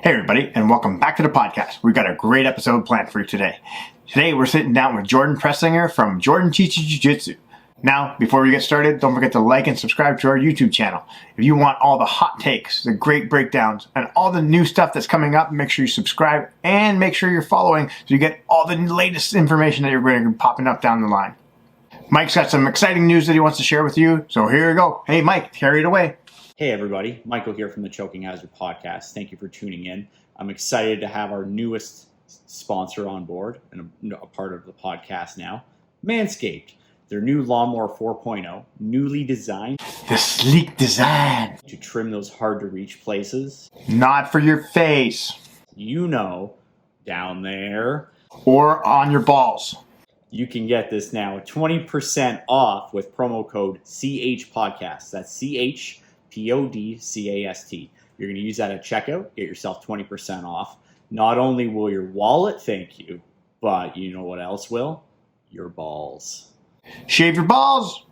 Hey everybody, and welcome back to the podcast. We've got a great episode planned for you today. Today we're sitting down with Jordan Preisinger from Jordan Teaches JiuJitsu. Now, before we get started, don't forget to like and subscribe to our YouTube channel. If you want all the hot takes, the great breakdowns, and all the new stuff that's coming up, make sure you subscribe and make sure you're following so you get all the latest information that you're going to be popping up down the line. Mike's got some exciting news that he wants to share with you, so here we go. Hey Mike, carry it away. Hey everybody, Michael here from the Choking Hazard Podcast. Thank you for tuning in. I'm excited to have our newest sponsor on board and a part of the podcast now, Manscaped. Their new Lawnmower 4.0, newly designed. The sleek design. To trim those hard to reach places. Not for your face. You know, down there. Or on your balls. You can get this now 20% off with promo code CHPodcast. That's CHPodcast. You're going to use that at checkout, get yourself 20% off. Not only will your wallet thank you, but you know what else will? Your balls. Shave your balls.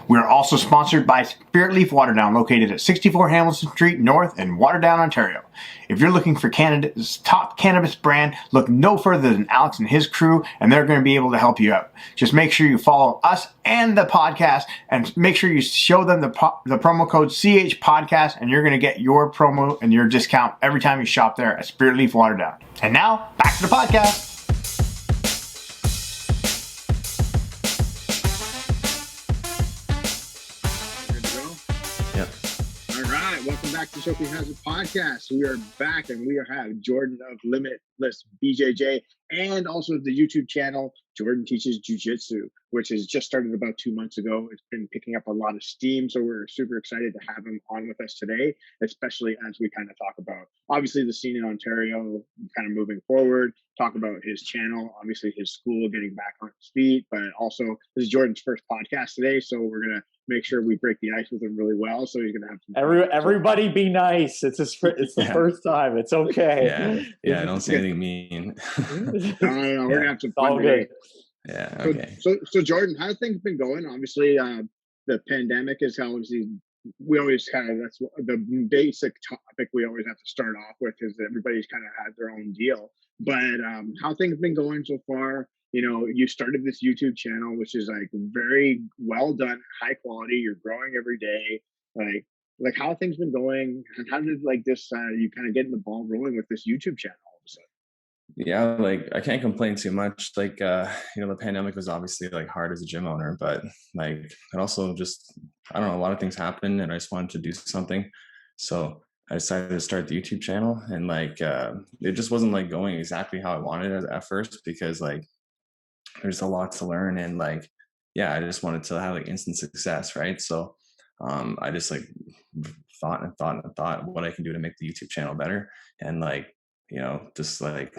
We are also sponsored by Spirit Leaf Waterdown, located at 64 Hamilton Street North in Waterdown, Ontario. If you're looking for Canada's top cannabis brand, look no further than Alex and his crew, and they're going to be able to help you out. Just make sure you follow us and the podcast, and make sure you show them the promo code CHPodcast, and you're going to get your promo and your discount every time you shop there at Spirit Leaf Waterdown. And now, back to the podcast. Welcome back to Choking Hazard Podcast. We are back and we have Jordan of Limitless BJJ and also the YouTube channel Jordan Teaches JiuJitsu, which has just started about 2 months ago. It's been picking up a lot of steam, so we're super excited to have him on with us today, especially as we kind of talk about obviously the scene in Ontario kind of moving forward, talk about his channel, obviously his school getting back on its feet, but also this is Jordan's first podcast today, so we're going to make sure we break the ice with him really well. So he's going to have some everybody be nice. It's the first time. It's okay. Yeah. Don't say anything mean. No. We're going to have some fun today. Yeah. Okay. So Jordan, how have things been going? Obviously, the pandemic is obviously, we always kind of, that's the basic topic we always have to start off with, is that everybody's kind of had their own deal. But how things been going so far? You know, you started this YouTube channel, which is like very well done, high quality. You're growing every day. Like how have things been going? And how did like this, you kind of getting the ball rolling with this YouTube channel all of a sudden? Yeah, like I can't complain too much. Like, the pandemic was obviously like hard as a gym owner, but like it also just, I don't know, a lot of things happened and I just wanted to do something. So I decided to start the YouTube channel, and like, it just wasn't like going exactly how I wanted it at first, because like, there's a lot to learn, and like, yeah, I just wanted to have like instant success, right? So I just like thought what I can do to make the YouTube channel better, and like, just like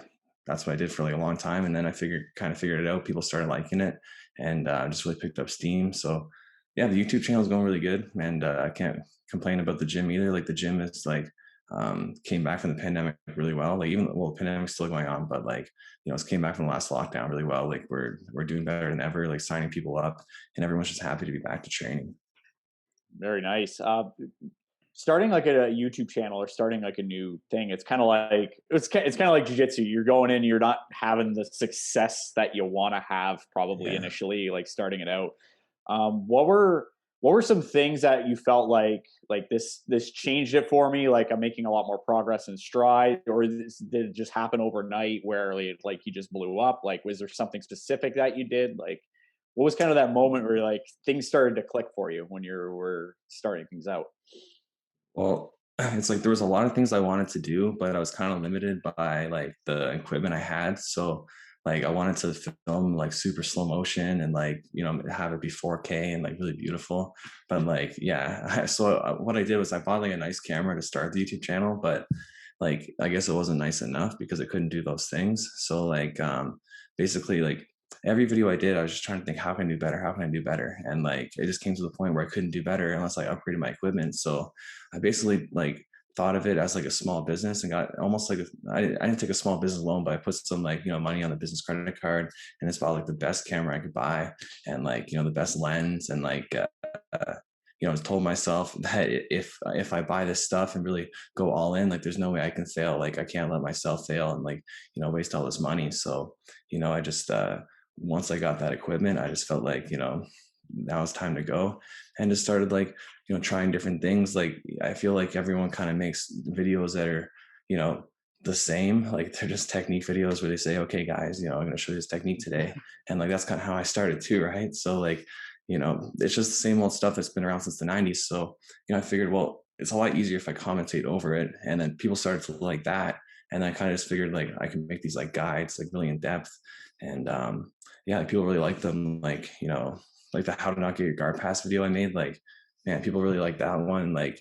that's what I did for like a long time, and then I figured it out. People started liking it, and just really picked up steam. So yeah, the YouTube channel is going really good, and I can't complain about the gym either. Like the gym is like came back from the pandemic really well. Like even the pandemic's still going on, but like, it's came back from the last lockdown really well. Like we're doing better than ever, like signing people up, and everyone's just happy to be back to training. Very nice. Starting like a YouTube channel or starting like a new thing, it's kind of like it's kind of like jiu-jitsu. You're going in, you're not having the success that you want to have probably initially, like starting it out. What were some things that you felt like this changed it for me? Like I'm making a lot more progress in stride, or did it just happen overnight where like you just blew up? Like, was there something specific that you did? Like, what was kind of that moment where like things started to click for you when you were starting things out? Well, it's like there was a lot of things I wanted to do, but I was kind of limited by like the equipment I had. So like I wanted to film like super slow motion and like, have it be 4K and like really beautiful. But like, yeah. So what I did was I bought like a nice camera to start the YouTube channel, but like, I guess it wasn't nice enough because it couldn't do those things. So like, basically like every video I did, I was just trying to think, how can I do better? How can I do better? And like, it just came to the point where I couldn't do better unless I upgraded my equipment. So I basically like thought of it as like a small business and got almost like I didn't take a small business loan, but I put some like, money on the business credit card, and it's about like the best camera I could buy, and like, the best lens, and like, you know, told myself that if I buy this stuff and really go all in, like there's no way I can fail. Like I can't let myself fail and like, you know, waste all this money. So, you know, I just once I got that equipment, I just felt like, you know, now it's time to go, and just started like, you know, trying different things. Like I feel like everyone kind of makes videos that are, you know, the same. Like they're just technique videos where they say, okay guys, you know, I'm going to show you this technique today. And like that's kind of how I started too, right? So like, you know, it's just the same old stuff that's been around since the 90s. So, you know, I figured, well, it's a lot easier if I commentate over it. And then people started to like that. And I kind of just figured like I can make these like guides, like really in depth. And yeah, like, people really like them. Like, you know, like the how to not get your guard pass video I made, like, man, people really like that one. Like,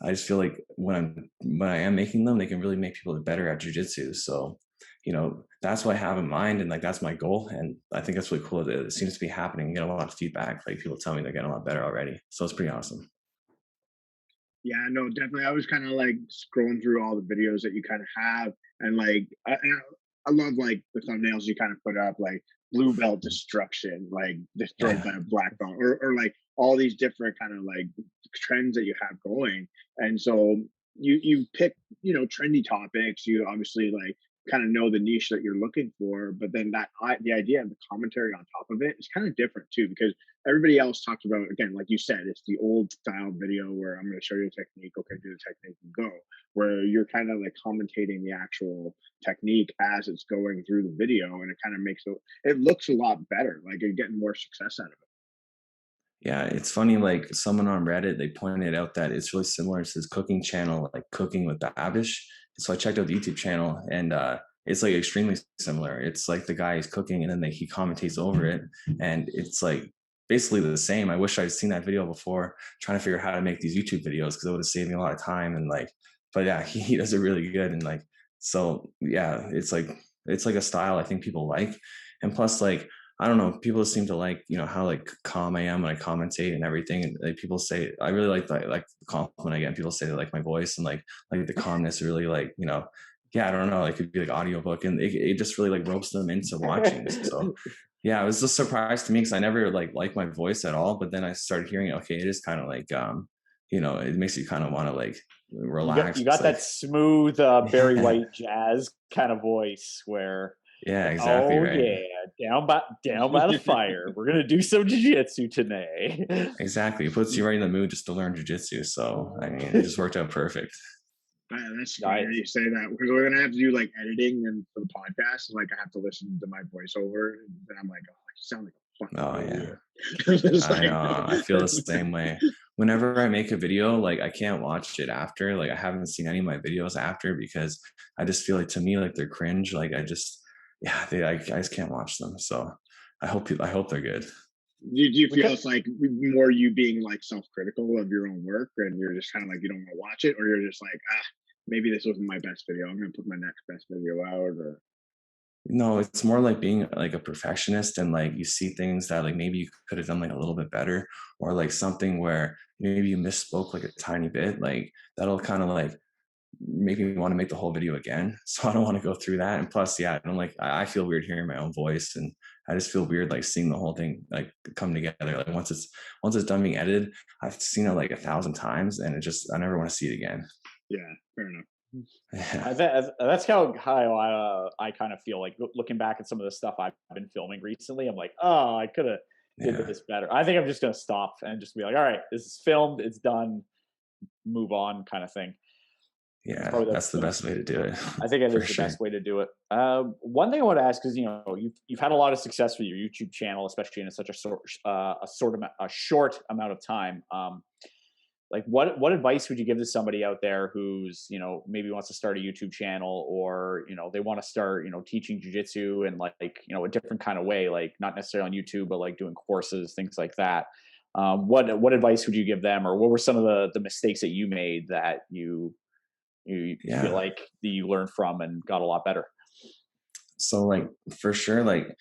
I just feel like when I am making them, they can really make people better at jiu-jitsu. So, you know, that's what I have in mind, and like that's my goal. And I think that's really cool that it seems to be happening. You get a lot of feedback, like people tell me they're getting a lot better already. So it's pretty awesome. Yeah, no, definitely. I was kind of like scrolling through all the videos that you kind of have, and like I love like the thumbnails you kind of put up, like blue belt destruction, like destroyed by a black belt, or like all these different kind of like trends that you have going. And so you pick, you know, trendy topics. You obviously like kind of know the niche that you're looking for, but then the idea of the commentary on top of it is kind of different too, because everybody else talks about, again, like you said, it's the old style video where I'm going to show you a technique, okay, do the technique and go, where you're kind of like commentating the actual technique as it's going through the video, and it kind of makes it looks a lot better, like you're getting more success out of it. Yeah, it's funny, like someone on Reddit, they pointed out that it's really similar to his cooking channel, like Cooking with Babish. So I checked out the YouTube channel, and it's like extremely similar. It's like the guy is cooking and then he commentates over it. And it's like basically the same. I wish I'd seen that video before, trying to figure out how to make these YouTube videos, because it would have saved me a lot of time. And like, but yeah, he does it really good. And like, so yeah, it's like a style I think people like. And plus, like, I don't know, people seem to like, you know, how like calm I am when I commentate and everything. And like people say, I really like the compliment I get. People say they like my voice, and like the calmness really, like, you know, yeah, I don't know, like it could be like audiobook, and it just really like ropes them into watching. So yeah, it was just a surprise to me, because I never like my voice at all. But then I started hearing, okay, it is kind of like, you know, it makes you kind of want to like relax. You got like, that smooth Barry White jazz kind of voice where, yeah, exactly, oh right. yeah, down by the fire. We're gonna do some jiu-jitsu today. Exactly, it puts you right in the mood just to learn jiu-jitsu. So I mean, it just worked out perfect. That's funny you say that, because we're gonna have to do like editing and for the podcast. Like I have to listen to my voiceover, and I'm like, oh, I sound like a fucking idiot. I know. I feel the same way. Whenever I make a video, like I can't watch it after. Like I haven't seen any of my videos after, because I just feel like, to me, like they're cringe. Like I just can't watch them. So I hope they're good. Do you feel it's like more you being like self-critical of your own work, and you're just kind of like you don't want to watch it, or you're just like, maybe this wasn't my best video, I'm gonna put my next best video out? Or no, it's more like being like a perfectionist, and like you see things that like maybe you could have done like a little bit better, or like something where maybe you misspoke like a tiny bit, like that'll kind of like make me want to make the whole video again. So I don't want to go through that. And plus, yeah, I don't like, I feel weird hearing my own voice, and I just feel weird like seeing the whole thing like come together. Like once it's done being edited, I've seen it like 1,000 times, and I never want to see it again. Yeah, fair enough. That's how I kind of feel like looking back at some of the stuff I've been filming recently. I'm like, oh, I could have did this better. I think I'm just gonna stop and just be like, all right, this is filmed, it's done, move on, kind of thing. Yeah, that's the best way to do it. I think it is the best way to do it. One thing I want to ask is, you know, you've had a lot of success with your YouTube channel, especially in such a short amount of time. Like what advice would you give to somebody out there who's, you know, maybe wants to start a YouTube channel, or, you know, they want to start, you know, teaching jiu-jitsu in like, you know, a different kind of way, like not necessarily on YouTube, but like doing courses, things like that. What advice would you give them, or what were some of the mistakes that you made that you feel like you learned from and got a lot better? So like, for sure, like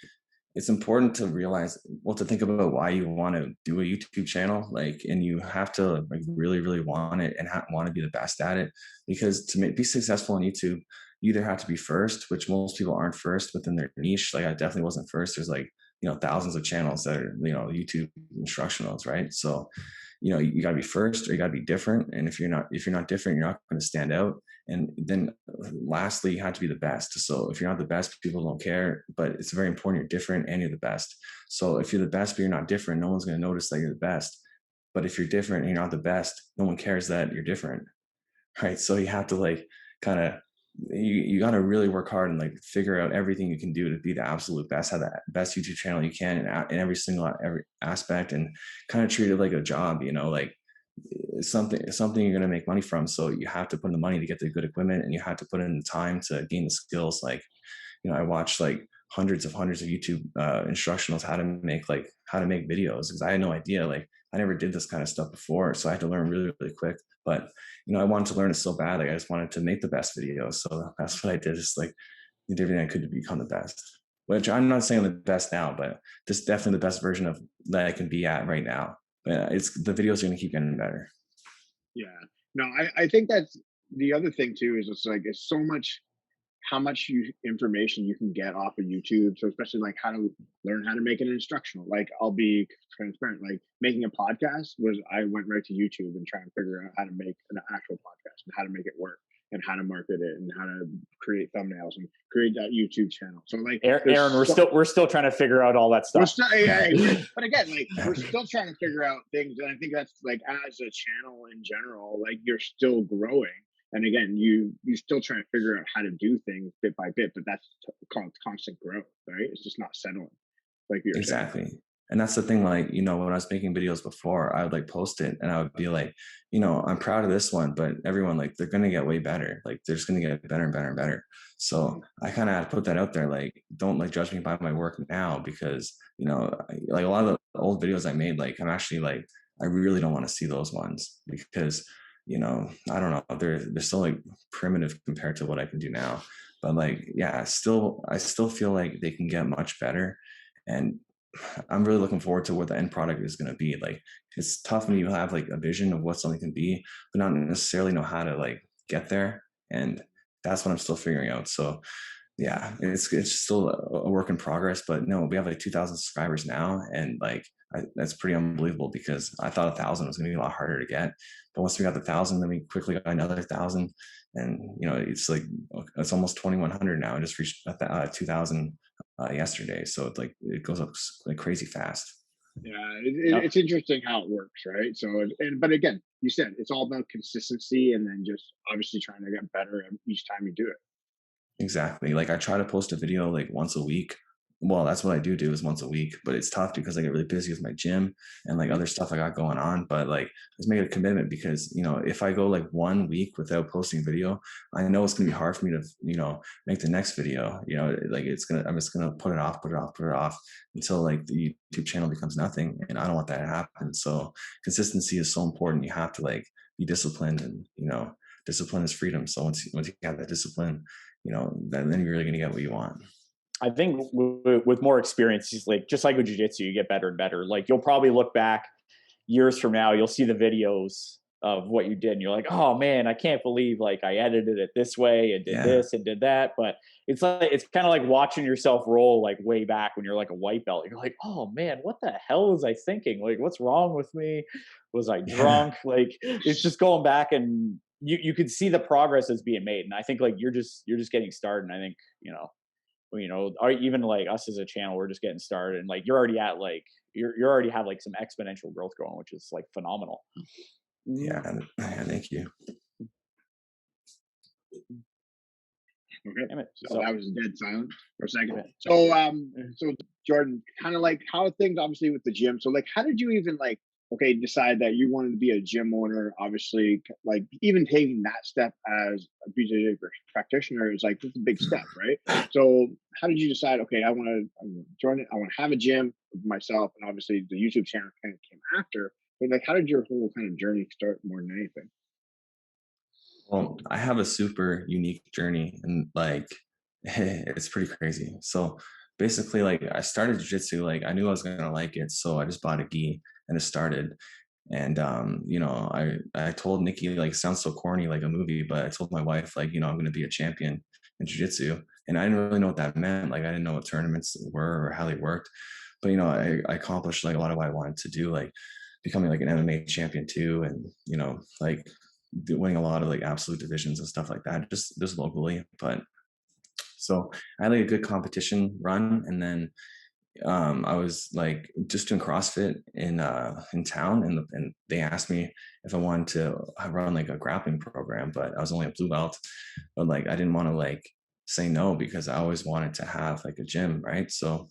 it's important to realize, well, to think about why you want to do a YouTube channel, like, and you have to like really, really want it and want to be the best at it, because to be successful on YouTube, you either have to be first, which most people aren't first within their niche. Like I definitely wasn't first. There's like, you know, thousands of channels that are, you know, YouTube instructionals, right? So you got to be first, or you got to be different. And if you're not different, you're not going to stand out. And then lastly, you have to be the best. So if you're not the best, people don't care, but it's very important you're different and you're the best. So if you're the best, but you're not different, no one's going to notice that you're the best. But if you're different and you're not the best, no one cares that you're different. Right. So you have to like kind of, you got to really work hard and like figure out everything you can do to be the absolute best, have the best YouTube channel you can in every aspect, and kind of treat it like a job, like it's something you're going to make money from. So you have to put in the money to get the good equipment, and you have to put in the time to gain the skills. Like, I watched like hundreds of YouTube instructionals how to make videos, because I had no idea. Like, I never did this kind of stuff before, so I had to learn really, really quick. But I wanted to learn it so bad. Like, I just wanted to make the best videos. So that's what I did. Just like did everything I could to become the best. Which I'm not saying I'm the best now, but this is definitely the best version of that I can be at right now. But it's the videos are going to keep getting better. Yeah. No, I think that's the other thing too, is it's like, it's so much, how much information you can get off of YouTube. So especially like how to learn how to make an instructional. Like, I'll be transparent, like making a podcast I went right to YouTube and trying to figure out how to make an actual podcast and how to make it work and how to market it and how to create thumbnails and create that YouTube channel. So like, Aaron, we're still trying to figure out all that stuff. We're still, yeah, but again, like, we're still trying to figure out things. And I think that's like, as a channel in general, like, you're still growing. And again, you're still trying to figure out how to do things bit by bit, but that's called constant growth, right? It's just not settling, like you're exactly saying. And that's the thing, like, when I was making videos before, I would like post it and I would be like, I'm proud of this one, but everyone, like, they're going to get way better. Like, they're just going to get better and better and better. So I kind of had to put that out there. Like, don't like judge me by my work now, because, like a lot of the old videos I made, like, I'm actually like, I really don't want to see those ones, because, I don't know, they're still like primitive compared to what I can do now. But like, yeah, I still feel like they can get much better. And I'm really looking forward to what the end product is going to be. Like, it's tough when you have like a vision of what something can be, but not necessarily know how to like get there. And that's what I'm still figuring out. So yeah, it's still a work in progress, but no, we have like 2,000 subscribers now. And like, that's pretty unbelievable, because I thought 1,000 was going to be a lot harder to get. But once we got the 1,000, then we quickly got another 1,000. And, it's like, it's almost 2,100 now. I just reached 2,000 yesterday. So it's like, it goes up like crazy fast. Yeah, it's interesting how it works, right? So, but again, you said it's all about consistency, and then just obviously trying to get better each time you do it. Exactly. Like, I try to post a video like once a week. Well, that's what I do is once a week, but it's tough because I get really busy with my gym and like other stuff I got going on. But like, let's make it a commitment, because, if I go like 1 week without posting a video, I know it's going to be hard for me to, make the next video, like I'm just going to put it off until like the YouTube channel becomes nothing. And I don't want that to happen. So consistency is so important. You have to like be disciplined, and, discipline is freedom. So once you have that discipline, then you're really going to get what you want. I think with more experience, like just like with jiu-jitsu, you get better and better. Like, you'll probably look back years from now, you'll see the videos of what you did, and you're like, oh man, I can't believe like I edited it this way and did this and did that. But it's like, it's kind of like watching yourself roll like way back when you're like a white belt. You're like, oh man, what the hell was I thinking? Like, what's wrong with me? Was I drunk? Like, it's just going back, and you could see the progress that's being made. And I think like you're just getting started. And I think, or even like us as a channel, we're just getting started, and like you're already at like you already have like some exponential growth going, which is like phenomenal. Yeah, thank you. Okay, so that was dead silent for a second. So Jordan, kind of like how things obviously with the gym. So like, how did you even like decide that you wanted to be a gym owner? Obviously, like even taking that step as a BJJ practitioner is like, this is a big step, right? So how did you decide, I want to join it, I want to have a gym myself, and obviously the YouTube channel kind of came after, but like, how did your whole kind of journey start more than anything? Well, I have a super unique journey, and like, it's pretty crazy. So basically, like, I started jiu-jitsu, like I knew I was going to like it. So I just bought a gi and it started. And, I told Nikki, like, it sounds so corny, like a movie, but I told my wife, like, I'm going to be a champion in jiu-jitsu. And I didn't really know what that meant. Like, I didn't know what tournaments were or how they worked, but, I accomplished like a lot of what I wanted to do. Like, becoming like an MMA champion too, and like winning a lot of like absolute divisions and stuff like that, just locally. But so I had like a good competition run, and then I was like just doing CrossFit in town, and they asked me if I wanted to run like a grappling program, but I was only a blue belt. But like I didn't want to like say no, because I always wanted to have like a gym, right? So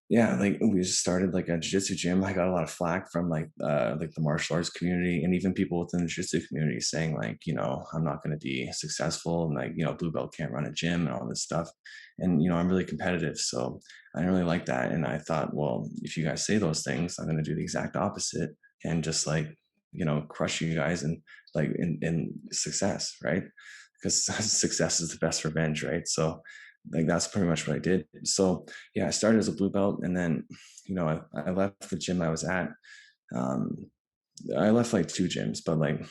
yeah, like we just started like a jiu-jitsu gym. I got a lot of flack from like the martial arts community, and even people within the jiu-jitsu community saying like, I'm not going to be successful, and like, blue belt can't run a gym and all this stuff. And I'm really competitive, so I didn't really like that. And I thought, well, if you guys say those things, I'm going to do the exact opposite and just like, crush you guys and like in success, right? Because success is the best revenge, right? So like that's pretty much what I did. So yeah, I started as a blue belt, and then I left the gym I was at. um I left like 2 gyms, but like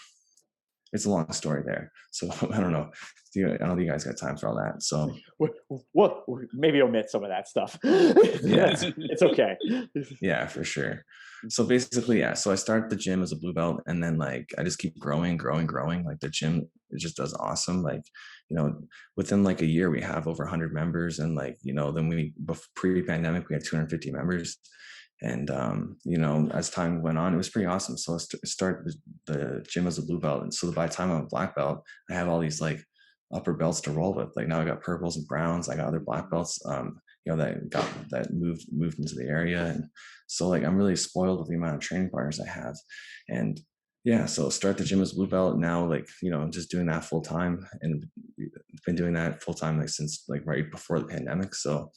it's a long story there, so I don't know. I don't think you guys got time for all that. So What maybe omit some of that stuff. yeah, It's okay. yeah, for sure. So basically, yeah, so I started the gym as a blue belt, and then like I just keep growing. Like the gym, it just does awesome. Like within like a year we have over 100 members, and like then pre-pandemic we had 250 members. And as time went on, it was pretty awesome. So I started the gym as a blue belt, and so by the time I'm a black belt, I have all these like upper belts to roll with. Like now I got purples and browns. I got other black belts that moved into the area. And so like I'm really spoiled with the amount of training partners I have. And yeah, so start the gym as blue belt. Now like just doing that full time, and been doing that full time like since like right before the pandemic. So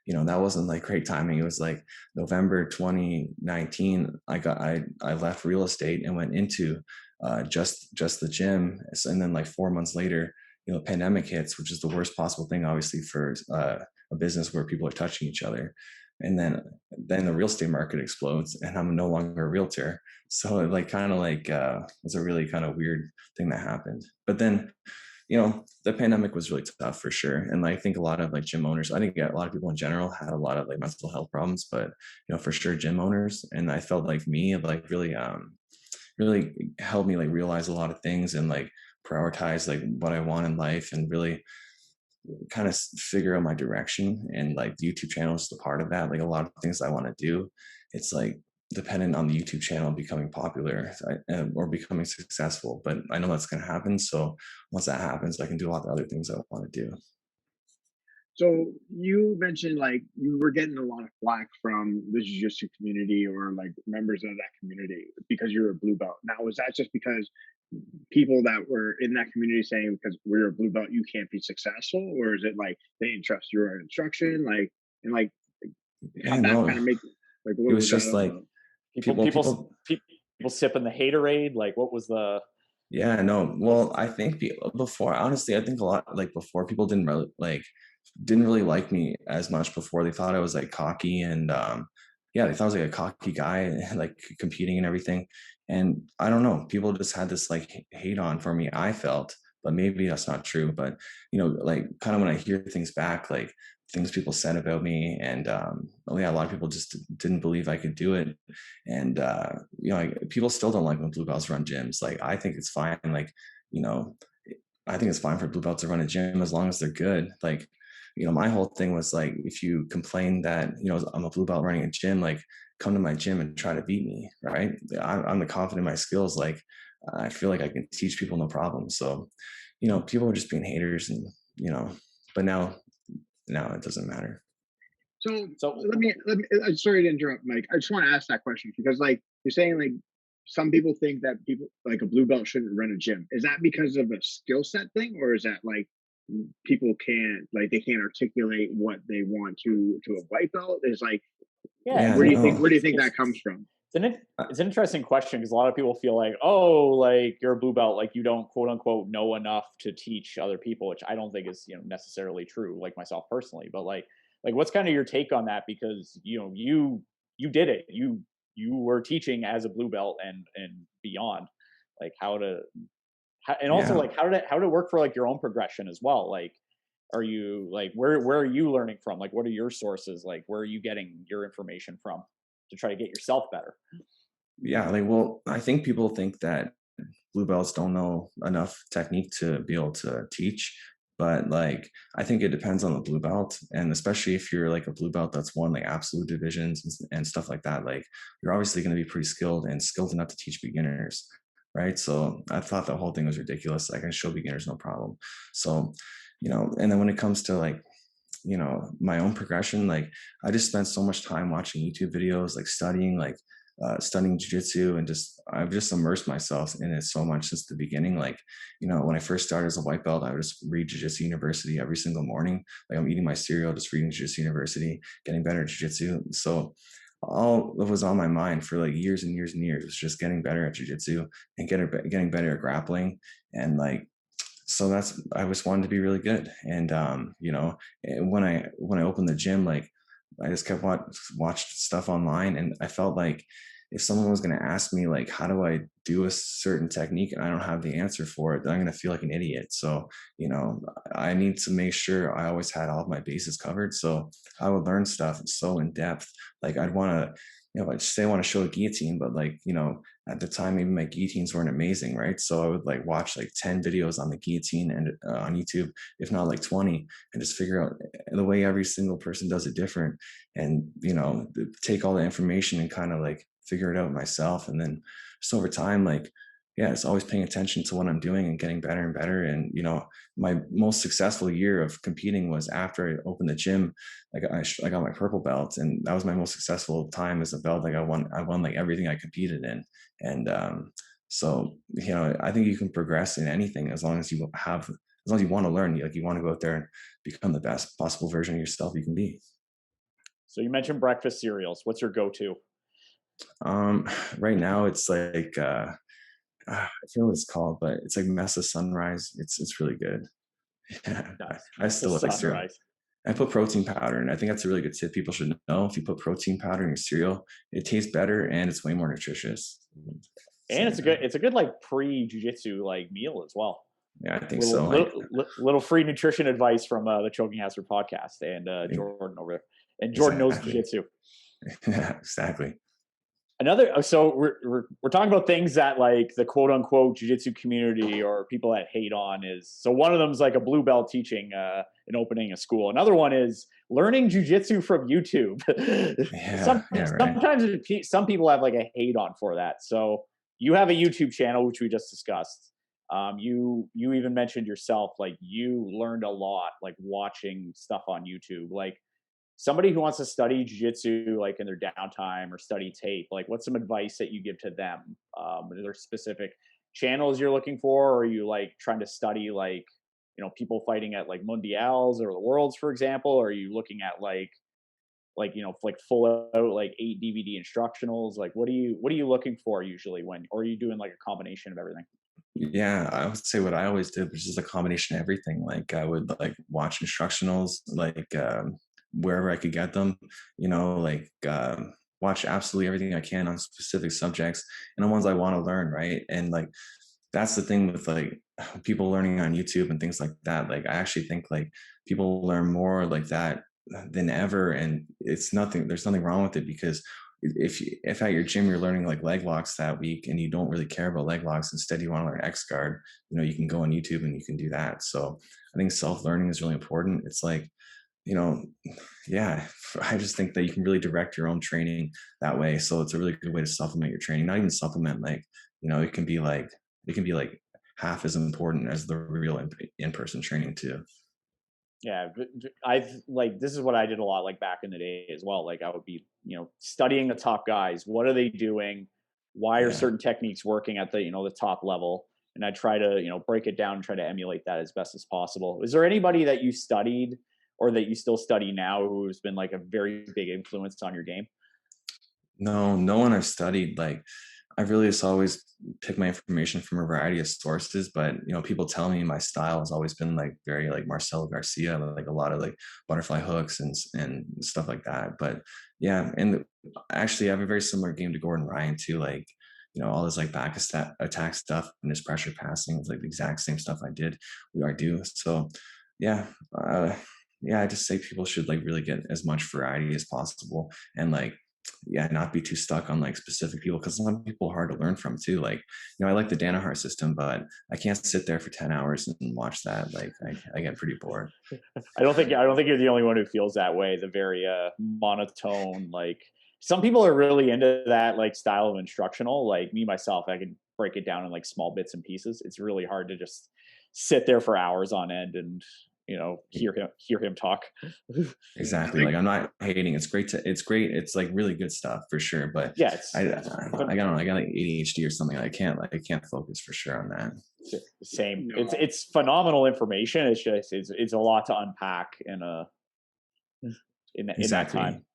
that wasn't like great timing. It was like November 2019. I left real estate and went into just the gym. And then like 4 months later, pandemic hits, which is the worst possible thing, obviously, for a business where people are touching each other. And then the real estate market explodes, and I'm no longer a realtor. So it like kind of like was a really kind of weird thing that happened. But then the pandemic was really tough for sure. And I think a lot of like gym owners, I think a lot of people in general had a lot of like mental health problems, but for sure gym owners. And I felt like me like really helped me like realize a lot of things, and like prioritize like what I want in life, and really kind of figure out my direction. And like the YouTube channel is the part of that. Like a lot of things I want to do, it's like dependent on the YouTube channel becoming popular or becoming successful. But I know that's going to happen. So once that happens, I can do a lot of other things I want to do. So you mentioned like you were getting a lot of flack from the jiu-jitsu community or like members of that community because you're a blue belt. Now, was that just because people that were in that community saying because we're a blue belt you can't be successful, or is it like they didn't trust your instruction, like and like how that kind of make like what it was just like people sipping the haterade? Like what was the yeah, no, well, I think before, honestly, I think a lot like before people didn't really like me as much before. They thought I was like cocky, and yeah, they thought I was like a cocky guy, like competing and everything. And I don't know, people just had this like hate on for me, I felt, but maybe that's not true. But like kind of when I hear things back, like things people said about me, and yeah, a lot of people just didn't believe I could do it. And like, people still don't like when blue belts run gyms. Like I think it's fine. Like I think it's fine for blue belts to run a gym as long as they're good. Like my whole thing was like, if you complain that I'm a blue belt running a gym, like come to my gym and try to beat me, right? I'm confident in my skills. Like I feel like I can teach people no problem. So people were just being haters, and but now it doesn't matter. So let me I'm sorry to interrupt, Mike. I just want to ask that question because like you're saying like some people think that people like a blue belt shouldn't run a gym. Is that because of a skill set thing, or is that like people can't like they can't articulate what they want to a white belt? Is like where do you think that comes from? It's an interesting question because a lot of people feel like, oh, like you're a blue belt, like you don't quote unquote know enough to teach other people, which I don't think is necessarily true, like myself personally. But like what's kind of your take on that? Because you did it, you were teaching as a blue belt and beyond, like also like how did it work for like your own progression as well? Like are you like where are you learning from? Like what are your sources? Like where are you getting your information from to try to get yourself better? Yeah, like, well, I think people think that blue belts don't know enough technique to be able to teach, but like I think it depends on the blue belt, and especially if you're like a blue belt that's won like absolute divisions and stuff like that, like you're obviously going to be pretty skilled and skilled enough to teach beginners, right? So I thought the whole thing was ridiculous. I can show beginners no problem. So, and then when it comes to like my own progression, like I just spent so much time watching YouTube videos, like studying jiu-jitsu, and I've just immersed myself in it so much since the beginning. Like, when I first started as a white belt, I would just read Jiu-Jitsu University every single morning. Like I'm eating my cereal, just reading Jiu-Jitsu University, getting better at jiu-jitsu. So all that was on my mind for like years and years and years was just getting better at jiu-jitsu and getting better at grappling. And like, so I just wanted to be really good. And when I opened the gym, like I just kept watched stuff online, and I felt like if someone was going to ask me like how do I do a certain technique and I don't have the answer for it, then I'm going to feel like an idiot. So I need to make sure I always had all of my bases covered. So I would learn stuff so in depth. Like I'd want to, I'd say I want to show a guillotine, but like at the time maybe my guillotines weren't amazing, right? So I would like watch like 10 videos on the guillotine and on YouTube, if not like 20, and just figure out the way every single person does it different, and take all the information and kind of like figure it out myself. And then just over time, like, yeah, it's always paying attention to what I'm doing and getting better and better. And my most successful year of competing was after I opened the gym. Like I got my purple belt, and that was my most successful time as a belt. Like I won like everything I competed in. And so I think you can progress in anything as long as you want to learn. Like you want to go out there and become the best possible version of yourself you can be. So you mentioned breakfast cereals. What's your go-to? Right now it's like I forget what it's called, but it's like Mesa Sunrise. It's really good. Yeah, I still like cereal. I put protein powder, and I think that's a really good tip people should know. If you put protein powder in your cereal, it tastes better and it's way more nutritious. And it's a good like pre-jiu-jitsu like meal as well. Yeah, I think so. Little free nutrition advice from the Choking Hazard podcast and Jordan over there. And Jordan knows jiu-jitsu. Yeah, exactly. So we're talking about things that like the quote unquote jiu-jitsu community or people that hate on is. So one of them is like a blue belt teaching and opening a school. Another one is learning jiu-jitsu from YouTube. Sometimes some people have like a hate on for that. So you have a YouTube channel, which we just discussed. You even mentioned yourself, like you learned a lot, like watching stuff on YouTube. Like somebody who wants to study jiu-jitsu, like in their downtime or study tape, like what's some advice that you give to them? Are there specific channels you're looking for, or are you like trying to study like, people fighting at like mundials or the worlds, for example? Or are you looking at like full out like 8 DVD instructionals? Like what are you looking for usually or are you doing like a combination of everything? Yeah, I would say what I always did was just a combination of everything. Like I would like watch instructionals, like wherever I could get them, watch absolutely everything I can on specific subjects and the ones I want to learn, right? And like that's the thing with like people learning on YouTube and things like that. Like I actually think like people learn more like that than ever, and there's nothing wrong with it, because if at your gym you're learning like leg locks that week and you don't really care about leg locks, instead you want to learn X guard, you can go on YouTube and you can do that. So I think self-learning is really important. It's like, yeah, I just think that you can really direct your own training that way. So it's a really good way to supplement your training. Not even supplement, like, it can be like half as important as the real in-person training too. Yeah, this is what I did a lot like back in the day as well. Like I would be, studying the top guys. What are they doing? Why are certain techniques working at the, the top level? And I try to, break it down and try to emulate that as best as possible. Is there anybody that you studied or that you still study now who's been like a very big influence on your game? No one I've studied. Like I really just always pick my information from a variety of sources, but people tell me my style has always been like very like Marcelo Garcia, like a lot of like butterfly hooks and stuff like that. But yeah, and actually I have a very similar game to Gordon Ryan too. Like all this like back attack stuff and this pressure passing is like the exact same stuff I do. So yeah, I just say people should like really get as much variety as possible, and like yeah, not be too stuck on like specific people, because some people are hard to learn from too. Like, I like the Danaher system, but I can't sit there for 10 hours and watch that. Like I get pretty bored. I don't think you're the only one who feels that way. The very monotone, like some people are really into that like style of instructional. Like me myself, I can break it down in like small bits and pieces. It's really hard to just sit there for hours on end and hear him talk. Exactly. Like I'm not hating. It's great. It's like really good stuff for sure. But Yeah, I don't know. I got like ADHD or something. I can't focus for sure on that. Same. No. It's phenomenal information. It's just it's a lot to unpack in that time.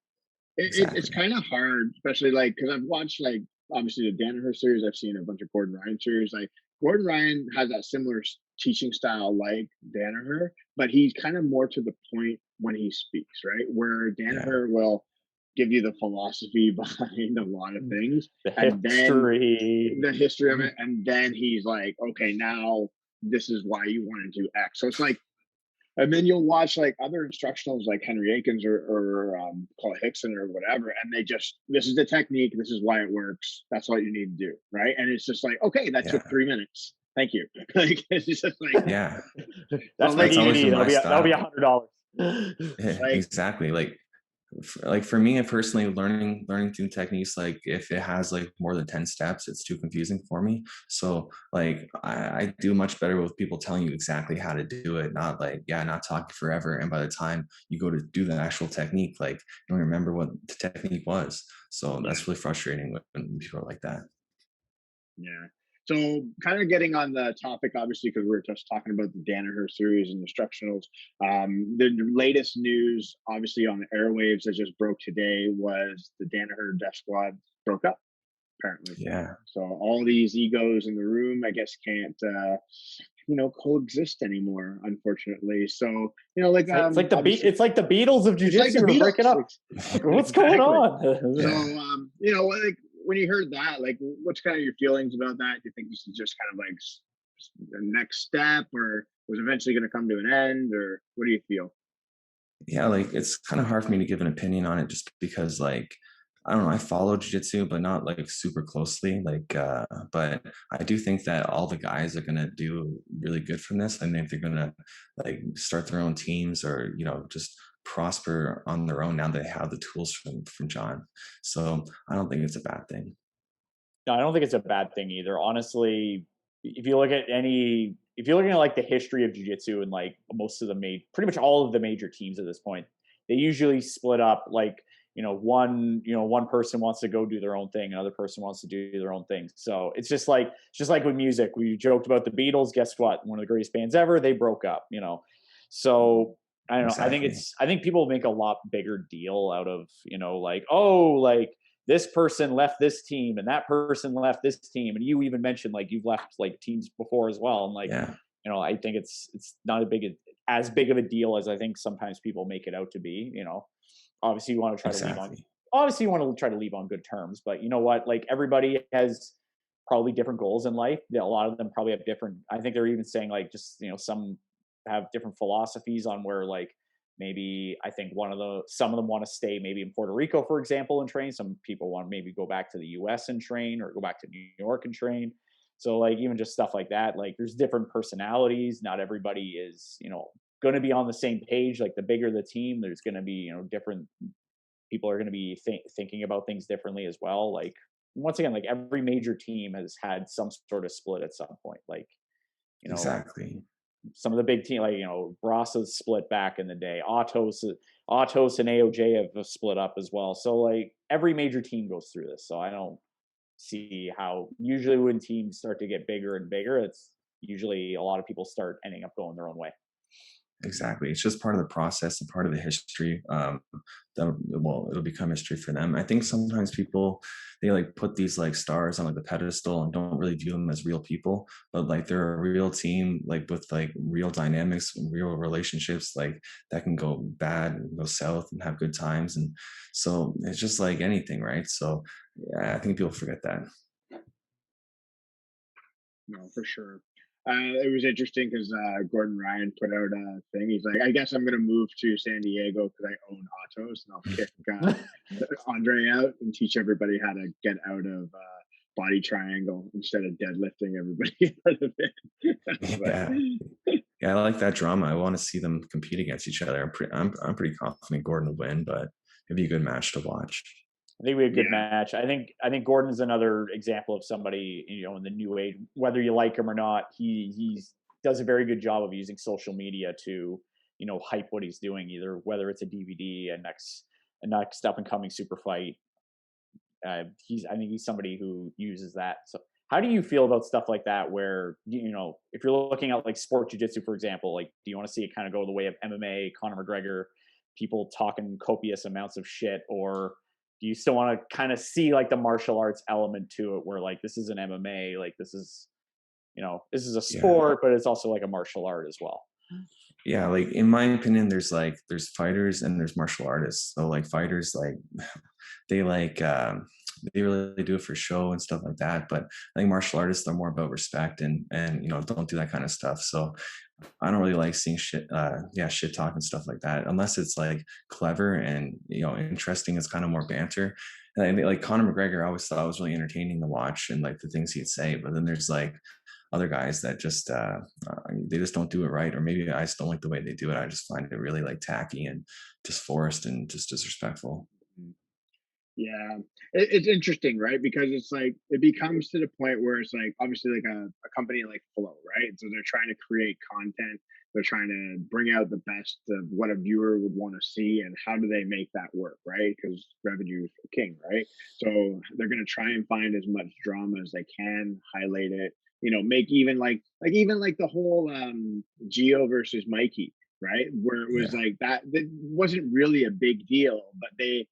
It's kind of hard, especially like because I've watched like obviously the Danaher series. I've seen a bunch of Gordon Ryan series. Like Gordon Ryan has that similar teaching style like Danaher, but he's kind of more to the point when he speaks, right? Where Danaher will give you the philosophy behind a lot of things, and then the history of it, and then he's like, okay, now this is why you want to do X. So it's like. And then you'll watch like other instructionals like Henry Akins or Paul Hickson or whatever, and this is the technique, this is why it works, that's what you need to do, right? And it's just like, okay, that took 3 minutes. Thank you. Like it's just like that's my DVD. That'll be $100. Exactly. Like for me personally, learning new techniques, like if it has like more than 10 steps, it's too confusing for me. So like I do much better with people telling you exactly how to do it, not not talking forever, and by the time you go to do the actual technique, like you don't remember what the technique was. So that's really frustrating when people are like that. Yeah. So kind of getting on the topic, obviously, because we were just talking about the Danaher series and instructionals. The latest news, obviously, on the airwaves that just broke today was the Danaher Death Squad broke up, apparently. Yeah. So all these egos in the room, I guess, can't, coexist anymore, unfortunately. So, it's like the Beatles of jiu-jitsu like breaking up. What's going on? So, like when you heard that, like, what's kind of your feelings about that? Do you think this is just kind of like the next step, or was eventually going to come to an end, or what do you feel? Yeah, like it's kind of hard for me to give an opinion on it, just because like I don't know, I follow jiu-jitsu, but not like super closely. But I do think that all the guys are gonna do really good from this. I think they're gonna like start their own teams, or just prosper on their own now they have the tools from John. So I don't think it's a bad thing. No, I don't think it's a bad thing either. Honestly, if you're looking at like the history of jiu-jitsu and like pretty much all of the major teams at this point, they usually split up like, one person wants to go do their own thing, another person wants to do their own thing. So it's just like with music. We joked about the Beatles. Guess what? One of the greatest bands ever. They broke up. So I don't know. Exactly. I think people make a lot bigger deal out of like this person left this team and that person left this team, and you even mentioned like you've left like teams before as well. And like I think it's not as big of a deal as I think sometimes people make it out to be. Obviously you want to try to leave on good terms, but you know what? Like everybody has probably different goals in life. A lot of them probably have different. I think they're even saying like just some have different philosophies on where like maybe I think some of them want to stay maybe in Puerto Rico, for example, and train. Some people want to maybe go back to the US and train, or go back to New York and train. So like even just stuff like that, like there's different personalities. Not everybody is, going to be on the same page. Like the bigger the team, there's going to be, different people are going to be thinking about things differently as well. Like once again, like every major team has had some sort of split at some point. Like, exactly. Some of the big team, like Brassa's split back in the day. Autos and AOJ have split up as well. So like every major team goes through this. So I don't see how usually when teams start to get bigger and bigger, it's usually a lot of people start ending up going their own way. Exactly. It's just part of the process and part of the history. It'll become history for them. I think sometimes people, they like put these like stars on like the pedestal and don't really view them as real people, but like they're a real team, like with like real dynamics and real relationships, like that can go bad and go south and have good times. And so it's just like anything, right? So yeah, I think people forget that. No, for sure. It was interesting because Gordon Ryan put out a thing. He's like, I guess I'm going to move to San Diego because I own autos and I'll kick Andre out and teach everybody how to get out of body triangle instead of deadlifting everybody out of it. Yeah. Yeah, I like that drama. I want to see them compete against each other. I'm pretty confident Gordon will win, but it'd be a good match to watch. I think we have a good match. I think Gordon's another example of somebody, in the new age, whether you like him or not, he does a very good job of using social media to, hype what he's doing, either whether it's a DVD, a next up and coming super fight. I think he's somebody who uses that. So how do you feel about stuff like that where, if you're looking at like sport jiu-jitsu, for example, like, do you want to see it kind of go the way of MMA, Conor McGregor, people talking copious amounts of shit, or do you still want to kind of see like the martial arts element to it where like, this is an MMA, like this is a sport, but it's also like a martial art as well? Yeah, like in my opinion, there's fighters and there's martial artists. So like fighters, like they they really do it for show and stuff like that. But I think martial artists are more about respect and don't do that kind of stuff. So I don't really like seeing shit talk and stuff like that unless it's like clever and interesting. It's kind of more banter. And I think like Conor McGregor, I always thought it was really entertaining to watch and like the things he'd say. But then there's like other guys that just they just don't do it right, or maybe I just don't like the way they do it. I just find it really like tacky and just forced and just disrespectful. Yeah, it's interesting, right? Because it's like it becomes to the point where it's like obviously like a company like Flow, right? So they're trying to create content. They're trying to bring out the best of what a viewer would want to see, and how do they make that work, right? Because revenue is king, right? So they're going to try and find as much drama as they can, highlight it, make even like the whole Gio versus Mikey, right? Where it was like that wasn't really a big deal, but the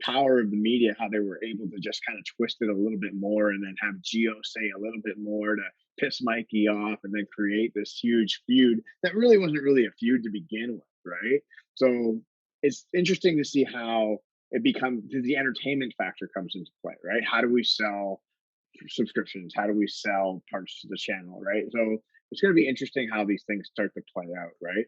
power of the media, how they were able to just kind of twist it a little bit more and then have Gio say a little bit more to piss Mikey off and then create this huge feud that really wasn't really a feud to begin with, right? So it's interesting to see how it becomes, the entertainment factor comes into play, right? How do we sell subscriptions? How do we sell parts to the channel, right? So it's going to be interesting how these things start to play out, right?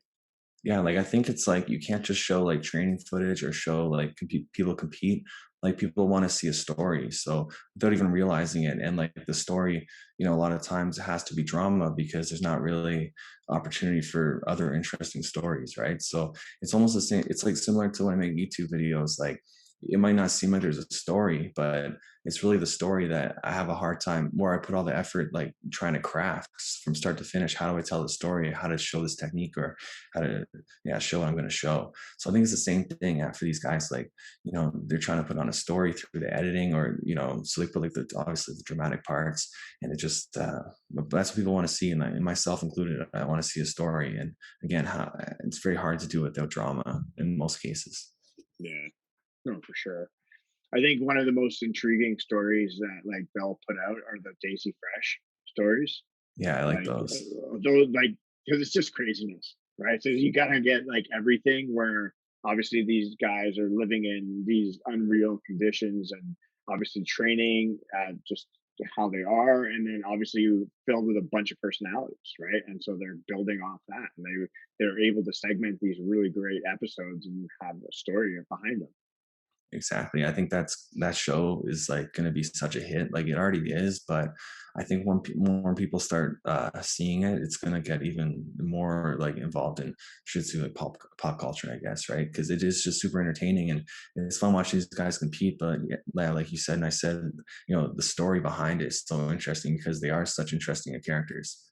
Yeah, like I think it's like you can't just show like training footage or show like people compete. Like people want to see a story, so without even realizing it. And like the story, a lot of times it has to be drama because there's not really opportunity for other interesting stories, right? So it's almost the same. It's like similar to when I make YouTube videos. Like it might not seem like there's a story, but it's really the story that I have a hard time, where I put all the effort like trying to craft from start to finish. How do I tell the story? How to show this technique, or how to show what I'm going to show. So I think it's the same thing for these guys. Like, they're trying to put on a story through the editing, or so they put like obviously the dramatic parts, and it just that's what people want to see, and myself included. I want to see a story, and again, it's very hard to do without drama in most cases. Yeah, no, for sure. I think one of the most intriguing stories that like they'll put out are the Daisy Fresh stories. Yeah, I like those. Those because it's just craziness, right? So you gotta get like everything where obviously these guys are living in these unreal conditions and obviously training just how they are, and then obviously you filled with a bunch of personalities, right? And so they're building off that, and they're able to segment these really great episodes and have a story behind them. Exactly. I think that show is like going to be such a hit. Like it already is, but I think when more people start seeing it, it's going to get even more like involved in jiu-jitsu, like pop culture, I guess, right? Because it is just super entertaining and it's fun watching these guys compete. But yeah, like you said, and I said, the story behind it is so interesting because they are such interesting characters.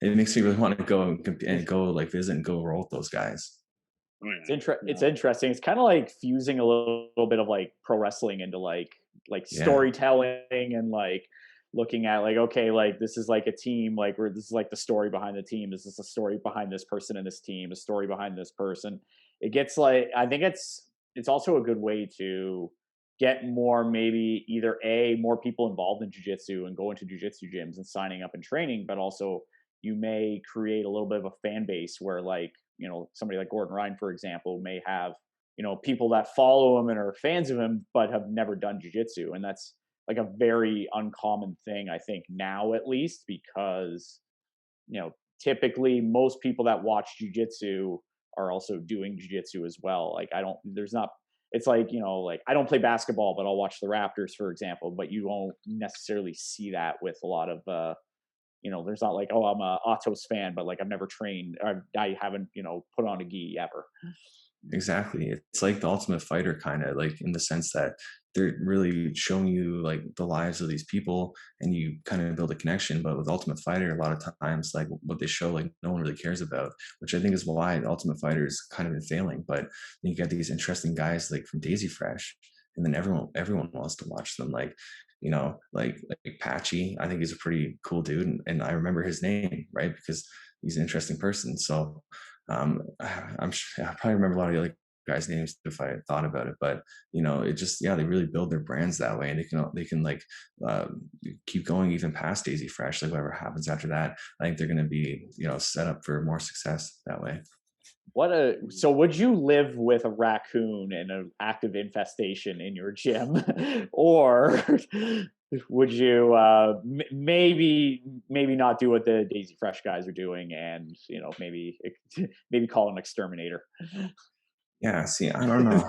It makes me really want to go and go like visit and go roll with those guys. Oh, yeah. It's interesting. It's kind of like fusing a little bit of like pro wrestling into like storytelling and like looking at like, okay, like this is like a team, like where this is like the story behind the team. Is this a story behind this person in this team? A story behind this person? It gets like, I think it's also a good way to get more, maybe either more people involved in jiu-jitsu and go into jiu-jitsu gyms and signing up and training, but also you may create a little bit of a fan base where like, somebody like Gordon Ryan, for example, may have, people that follow him and are fans of him, but have never done jiu-jitsu. And that's like a very uncommon thing, I think now, at least, because, typically most people that watch jiu-jitsu are also doing jiu-jitsu as well. Like it's like, like I don't play basketball, but I'll watch the Raptors, for example, but you won't necessarily see that with a lot of, there's not like, oh, I'm a Autos fan, but like I've never trained, I haven't, put on a gi ever. Exactly. It's like the Ultimate Fighter, kind of like, in the sense that they're really showing you like the lives of these people and you kind of build a connection. But with Ultimate Fighter, a lot of times, like what they show, like no one really cares about, which I think is why Ultimate Fighter is kind of been failing. But you get these interesting guys like from Daisy Fresh, and then everyone wants to watch them. Like, like Patchy, I think he's a pretty cool dude. And I remember his name, right? Because he's an interesting person. So I'm sure I probably remember a lot of the other guys' names if I thought about it, but it just, they really build their brands that way, and they can like keep going even past Daisy Fresh. Like whatever happens after that, I think they're going to be set up for more success that way. So would you live with a raccoon and an active infestation in your gym, or would you maybe not do what the Daisy Fresh guys are doing, and maybe call an exterminator? Yeah, see, I don't know.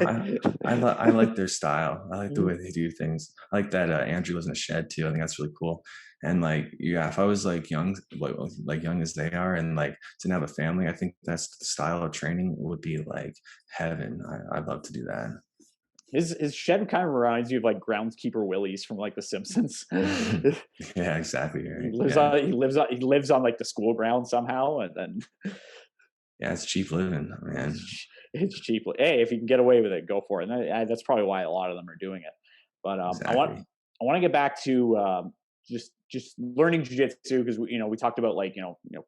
I like their style. I like the way they do things. I like that Andrew lives in a shed too. I think that's really cool. And like, yeah, if I was like young, like young as they are, and like didn't have a family, I think that's the style of training would be like heaven. I'd love to do that. His shed kind of reminds you of like groundskeeper Willie's from like The Simpsons. Yeah, exactly. Right. He lives on like the school ground somehow, and then yeah, it's cheap living, man. It's cheap. Hey, if you can get away with it, go for it. And that's probably why a lot of them are doing it. But Exactly. I want to get back to just learning jiu-jitsu, because we talked about like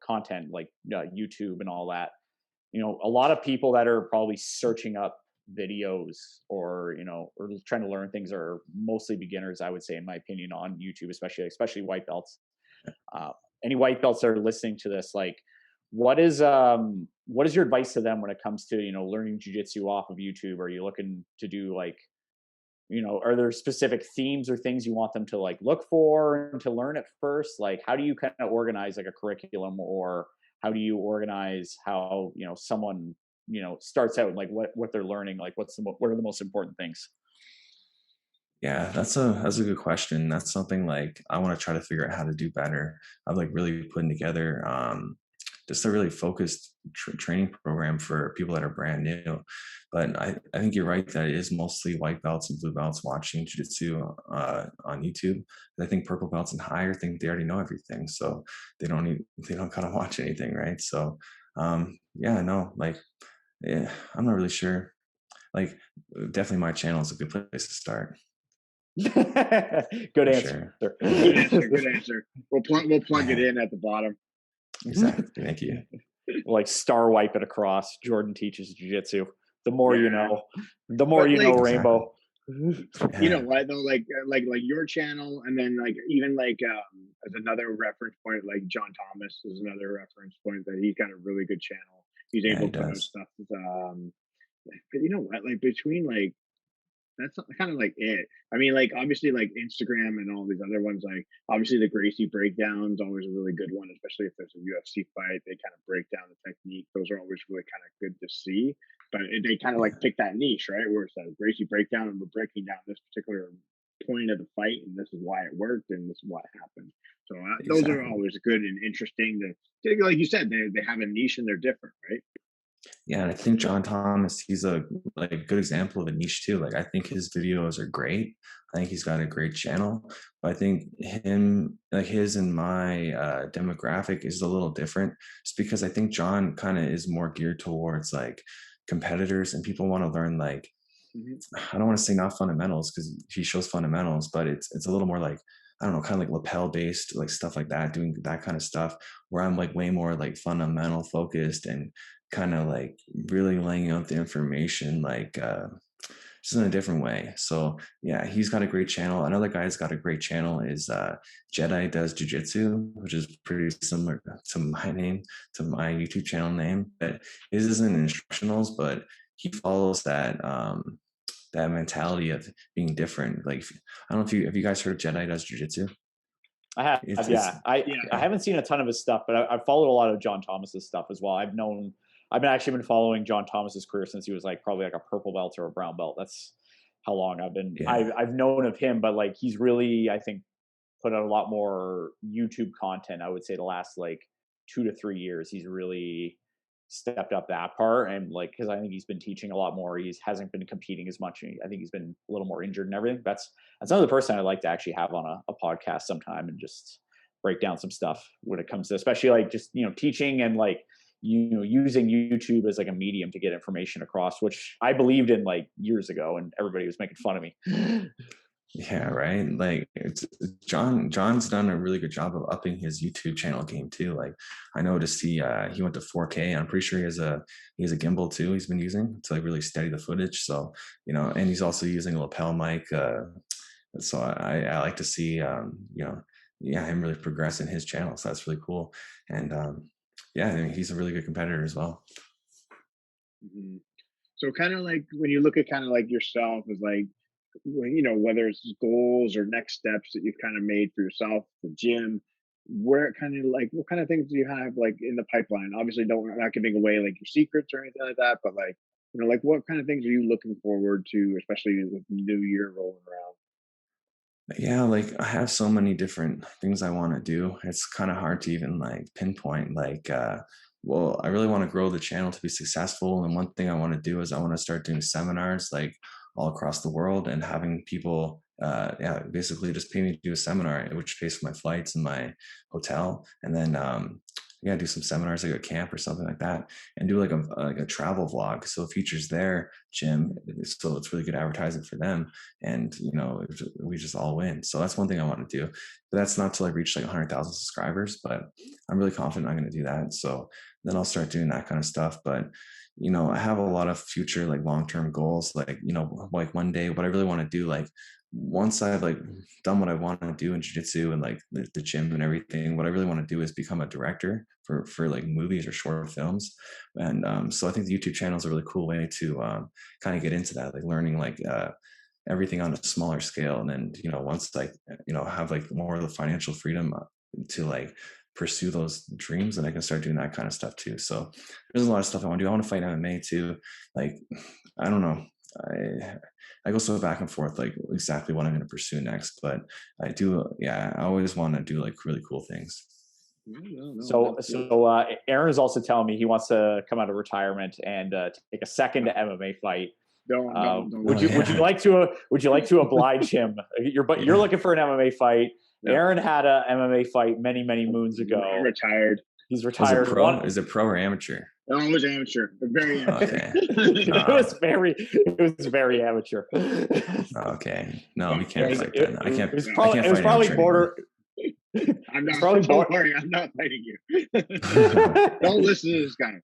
content like YouTube and all that. A lot of people that are probably searching up videos or or trying to learn things are mostly beginners, I would say, in my opinion, on YouTube, especially white belts. Any white belts that are listening to this, like, what is your advice to them when it comes to learning jiu-jitsu off of YouTube? Are you looking to do like, are there specific themes or things you want them to like look for and to learn at first? Like, how do you kind of organize like a curriculum, or how do you organize how someone starts out, like what they're learning, like what are the most important things? Yeah, that's a good question. That's something like I want to try to figure out how to do better. I'm like really putting together just a really focused training program for people that are brand new. But I think you're right that it is mostly white belts and blue belts watching jiu-jitsu on YouTube. And I think purple belts and higher think they already know everything, so they don't kind of watch anything, right? So yeah, no, like, yeah, I'm not really sure. Like, definitely my channel is a good place to start. Good answer. Sure. Good answer. We'll plug it in at the bottom. Exactly. Thank you. Like star wipe it across. Jordan Teaches JiuJitsu. The more you know, the more Rainbow. You know what though, like your channel, and then like even like as another reference point, like John Thomas is another reference point, that he's got a really good channel. He's able to put out stuff. But you know what, like between like, that's kind of like it. I mean, like obviously like Instagram and all these other ones, like obviously the Gracie breakdown's always a really good one, especially if there's a UFC fight, they kind of break down the technique. Those are always really kind of good to see. But they kind of like pick that niche, right? Where it's a Gracie breakdown and we're breaking down this particular point of the fight, and this is why it worked and this is why it happened. So those are always good and interesting to, like you said, they have a niche and they're different, right? Yeah, and I think John Thomas, he's a good example of a niche too. Like I think his videos are great. I think he's got a great channel. But I think his and my demographic is a little different. Just because I think John kind of is more geared towards like competitors, and people want to learn like, I don't want to say not fundamentals, because he shows fundamentals, but it's a little more like, I don't know, kind of like lapel based, like stuff like that, doing that kind of stuff, where I'm like way more like fundamental focused and kind of like really laying out the information like just in a different way. So yeah, he's got a great channel. Another guy's got a great channel is Jedi Does Jiu-Jitsu, which is pretty similar to my name, to my YouTube channel name. But his isn't instructionals, but he follows that that mentality of being different. Like, I don't know if you guys heard of Jedi Does Jiu-Jitsu. I have, It's, yeah. I haven't seen a ton of his stuff, but I've followed a lot of John Thomas's stuff as well. I've actually been following John Thomas's career since he was like probably like a purple belt or a brown belt. That's how long I've known of him, but like he's really, I think, put out a lot more YouTube content. I would say the last like 2 to 3 years, he's really stepped up that part. And like, cause I think he's been teaching a lot more. He hasn't been competing as much. I think he's been a little more injured and everything. That's another person I'd like to actually have on a podcast sometime and just break down some stuff when it comes to, especially like just, teaching and like, using YouTube as like a medium to get information across, which I believed in like years ago, and everybody was making fun of me. Yeah, right. Like John's done a really good job of upping his YouTube channel game too. Like I noticed he went to 4K. I'm pretty sure he has a gimbal too. He's been using to like really steady the footage. So and he's also using a lapel mic. So I like to see him really progress in his channel. So that's really cool. And I think he's a really good competitor as well. Mm-hmm. So kind of like when you look at kind of like yourself as like, whether it's goals or next steps that you've kind of made for yourself, the gym, where kind of like, what kind of things do you have like in the pipeline? Obviously not giving away like your secrets or anything like that, but like, like what kind of things are you looking forward to, especially with the new year rolling around? Yeah, like I have so many different things I want to do. It's kind of hard to even like pinpoint like, well, I really want to grow the channel to be successful. And one thing I want to do is I want to start doing seminars like all across the world and having people, basically just pay me to do a seminar, which pays for my flights and my hotel. And then, do some seminars like a camp or something like that, and do like a travel vlog. So it features their gym, so it's really good advertising for them, and we just all win. So that's one thing I want to do, but that's not till I reach like 100,000 subscribers. But I'm really confident I'm going to do that. So then I'll start doing that kind of stuff. But I have a lot of future like long-term goals, like like one day what I really want to do, like once I've like done what I want to do in jiu-jitsu and like the gym and everything, what I really want to do is become a director for like movies or short films. And so I think the YouTube channel is a really cool way to kind of get into that, like learning like everything on a smaller scale. And then once like have like more of the financial freedom to like pursue those dreams, and I can start doing that kind of stuff too. So there's a lot of stuff I want to do. I want to fight MMA too. Like, I don't know. I go so back and forth, like exactly what I'm going to pursue next, but I do. Yeah. I always want to do like really cool things. So Aaron is also telling me he wants to come out of retirement and take a second MMA fight. Would you like to oblige him? You're looking for an MMA fight. No. Aaron had a MMA fight many moons ago. I'm retired. He's retired. Is it pro or amateur? No, it was amateur. Very amateur. Okay. It was very amateur. Okay. No, we can't fight then. I can't. It was probably border. I'm not. Don't worry, I'm not fighting you. Don't listen to this guy.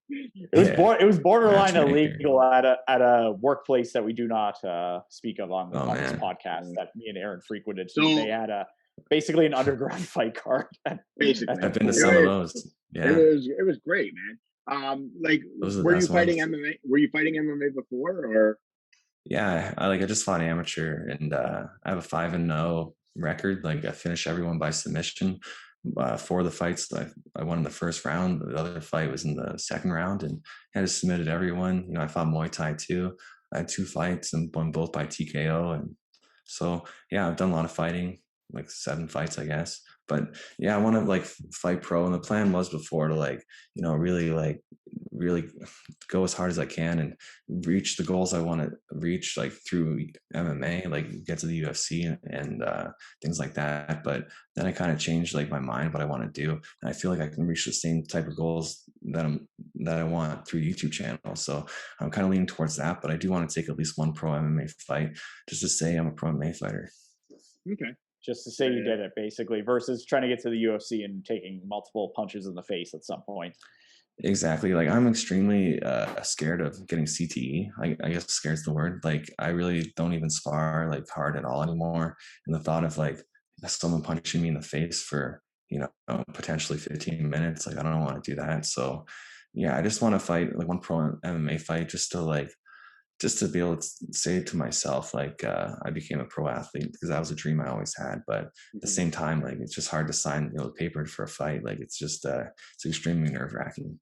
It was borderline illegal at a workplace that we do not speak of on this podcast that me and Aaron frequented. So they had basically an underground fight card. Basically, I've been to some of those. Yeah, it was great, man. Like, were you fighting MMA? Were you fighting MMA before, or? Yeah, I just fought amateur, and I have a 5-0 record. Like I finished everyone by submission. 4 of the fights I won in the first round. The other fight was in the second round, and I just submitted everyone. I fought Muay Thai too. I had 2 fights and won both by TKO. And so yeah, I've done a lot of fighting, like 7 fights, I guess. But yeah, I want to like fight pro, and the plan was before to like really go as hard as I can and reach the goals I want to reach, like through MMA, like get to the UFC and things like that. But then I kind of changed like my mind what I want to do, and I feel like I can reach the same type of goals that I want through YouTube channel. So I'm kind of leaning towards that, but I do want to take at least one pro MMA fight just to say I'm a pro MMA fighter. Okay. Just to say you did it, basically, versus trying to get to the UFC and taking multiple punches in the face at some point. Exactly. Like I'm extremely scared of getting CTE. I guess scared's the word. Like I really don't even spar like hard at all anymore. And the thought of like someone punching me in the face for, potentially 15 minutes, like I don't want to do that. So yeah, I just want to fight like one pro MMA fight just to like just to be able to say to myself, like, I became a pro athlete because that was a dream I always had. But at the same time, like, it's just hard to sign, the paper for a fight. Like, it's just, it's extremely nerve wracking.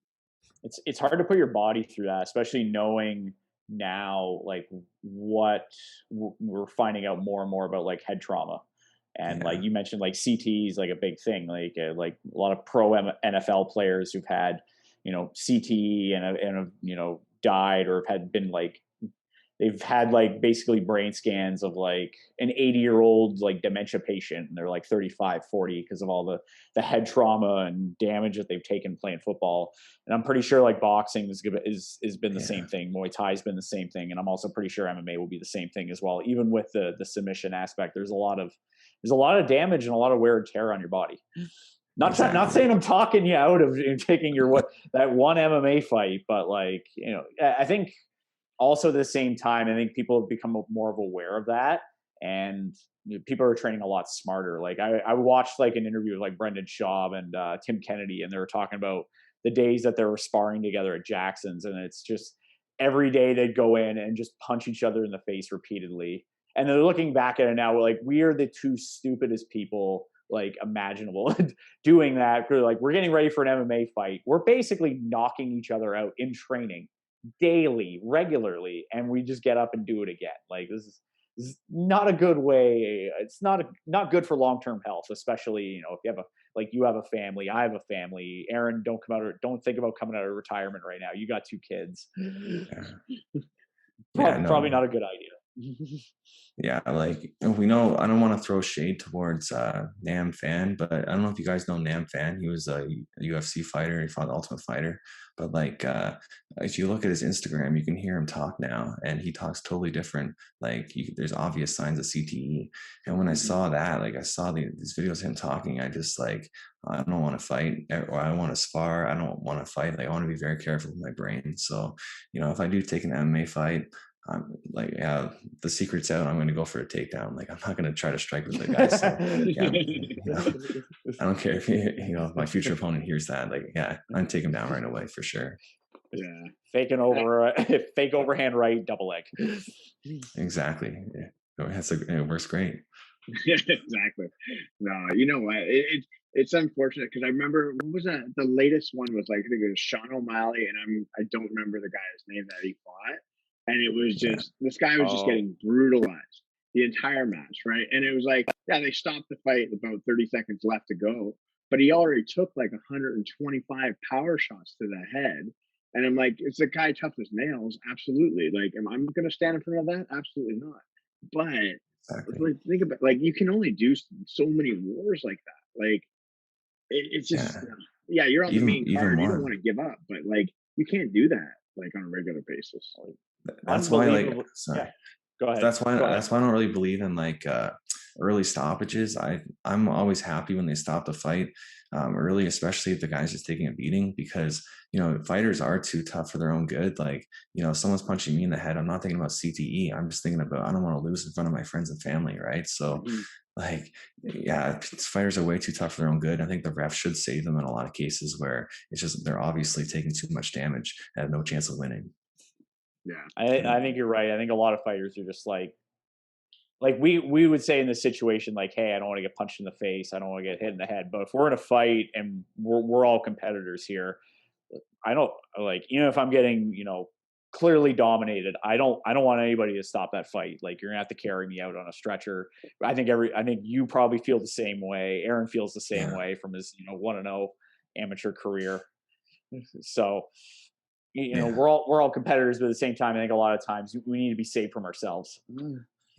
It's hard to put your body through that, especially knowing now like what we're finding out more and more about, like head trauma. And like you mentioned, like CT is like a big thing, like a lot of pro NFL players who've had, CTE and died or have had been like, they've had like basically brain scans of like an 80-year-old like dementia patient, and they're like 35, 40 because of all the head trauma and damage that they've taken playing football. And I'm pretty sure like boxing is been the same thing. Muay Thai has been the same thing. And I'm also pretty sure MMA will be the same thing as well. Even with the submission aspect, there's a lot of damage and a lot of wear and tear on your body. Not saying I'm talking you out of taking that one MMA fight, but like, I think also at the same time, I think people have become more aware of that, and people are training a lot smarter. Like I watched like an interview with like Brendan Schaub and Tim Kennedy, and they were talking about the days that they were sparring together at Jackson's, and it's just every day they'd go in and just punch each other in the face repeatedly. And they're looking back at it now, like, we are the two stupidest people like imaginable doing that. Like, we're getting ready for an MMA fight. We're basically knocking each other out in training daily, regularly, and we just get up and do it again. Like, this is not a good way. It's not good for long-term health, especially, if you have a family, I have a family. Aaron, don't think about coming out of retirement right now. You got 2 kids. Probably not a good idea. Yeah, like, we know, I don't want to throw shade towards Nam Fan, but I don't know if you guys know Nam Fan. He was a UFC fighter. He fought the Ultimate Fighter. But like, if you look at his Instagram, you can hear him talk now, and he talks totally different. Like, there's obvious signs of CTE. And when I saw that, like, I saw these videos of him talking, I just like, I don't want to fight, or I want to spar. I don't want to fight. Like, I want to be very careful with my brain. So, if I do take an MMA fight, I'm like, yeah, the secret's out. I'm going to go for a takedown. Like, I'm not going to try to strike with the guy. So, I don't care if my future opponent hears that. Like, yeah, I'm taking him down right away for sure. Yeah, fake overhand right, double leg. Exactly. Yeah. It works great. Exactly. No, you know what? It's unfortunate because I remember, what was that? The latest one was like, I think it was Sean O'Malley, and I don't remember the guy's name that he fought. And it was just, this guy was just getting brutalized the entire match, right? And it was like, yeah, they stopped the fight about 30 seconds left to go, but he already took like 125 power shots to the head. And I'm like, is the guy tough as nails? Absolutely. Like, am I going to stand in front of that? Absolutely not. But like, think about, like, you can only do so many wars like that. Like, it's just, you're on the main card. You don't want to give up, but like, you can't do that like on a regular basis. That's why, like, sorry. Yeah. Go ahead. That's why I don't really believe in like early stoppages. I'm always happy when they stop the fight early, especially if the guy's just taking a beating, because fighters are too tough for their own good. Like, if someone's punching me in the head, I'm not thinking about CTE. I'm just thinking about, I don't want to lose in front of my friends and family, right? So like, yeah, fighters are way too tough for their own good. I think the ref should save them in a lot of cases where it's just they're obviously taking too much damage and have no chance of winning. Yeah, I think you're right. I think a lot of fighters are just like we would say in this situation, like, hey, I don't want to get punched in the face, I don't want to get hit in the head. But if we're in a fight and we're all competitors here, I don't, like, if I'm getting clearly dominated, I don't want anybody to stop that fight. Like, you're gonna have to carry me out on a stretcher. I think you probably feel the same way. Aaron feels the same way from his 1-0 amateur career. So. We're all competitors, but at the same time, I think a lot of times we need to be safe from ourselves.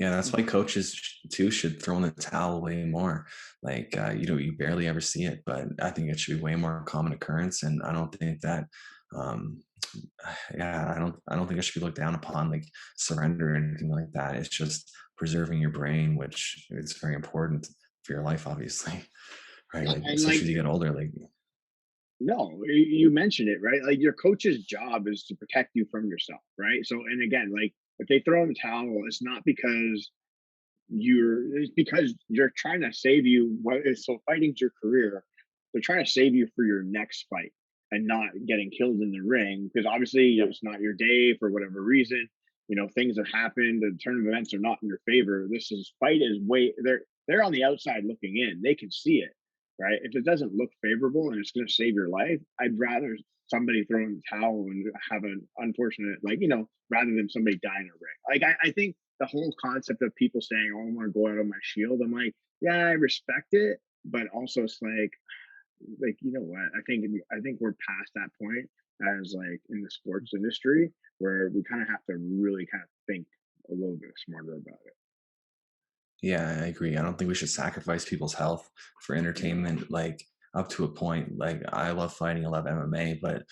Yeah, that's why coaches too should throw in the towel way more. Like, you barely ever see it, but I think it should be way more common occurrence. And I don't think that, I don't think it should be looked down upon, like surrender or anything like that. It's just preserving your brain, which is very important for your life, obviously, right? Like, especially as you get older, like. No, you mentioned it, right? Like, your coach's job is to protect you from yourself, right? So, and again, like, if they throw in the towel, it's not because it's because you're trying to save you. So fighting's your career. They're trying to save you for your next fight and not getting killed in the ring, because obviously it's not your day for whatever reason. things have happened, the turn of events are not in your favor. Fight is way, they're on the outside looking in. They can see it, right? If it doesn't look favorable and it's going to save your life, I'd rather somebody throw in the towel and have an unfortunate, rather than somebody die in a ring. Like, I think the whole concept of people saying, "Oh, I want to go out on my shield," I'm like, yeah, I respect it, but also it's like, you know what? I think we're past that point as like in the sports industry where we kind of have to really kind of think a little bit smarter about it. Yeah, I agree. I don't think we should sacrifice people's health for entertainment, like up to a point. Like I love fighting, I love MMA, but